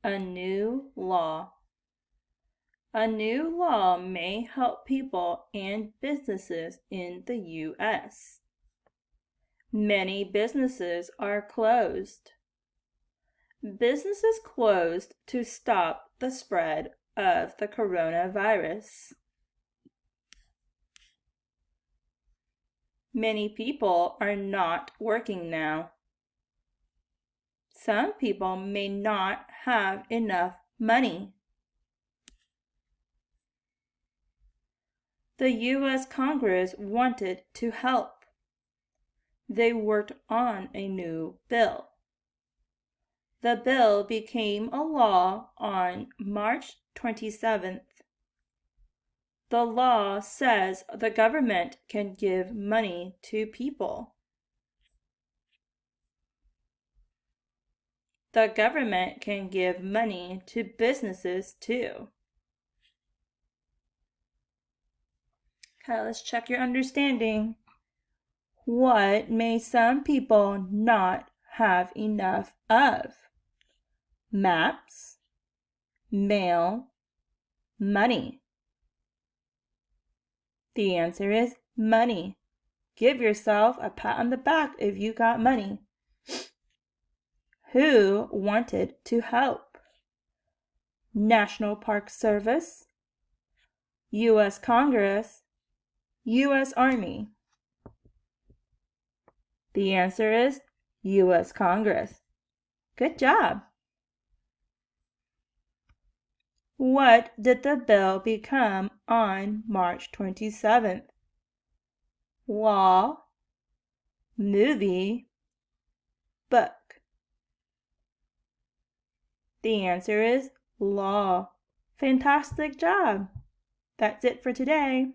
A new law. A new law may help people and businesses in the U.S. Many businesses are closed. Businesses closed to stop the spread of the coronavirus. Many people are not working now. Some people may not have enough money. The U.S. Congress wanted to help. They worked on a new bill. The bill became a law on March 27th. The law says the government can give money to people. The government can give money to businesses too. Okay, let's check your understanding. What may some people not have enough of? Maps, mail, money. The answer is money. Give yourself a pat on the back if you got money. Who wanted to help? National Park Service, U.S. Congress, U.S. Army. The answer is U.S. Congress. Good job. What did the bill become on March 27th? Law, movie, book. The answer is law. Fantastic job. That's it for today.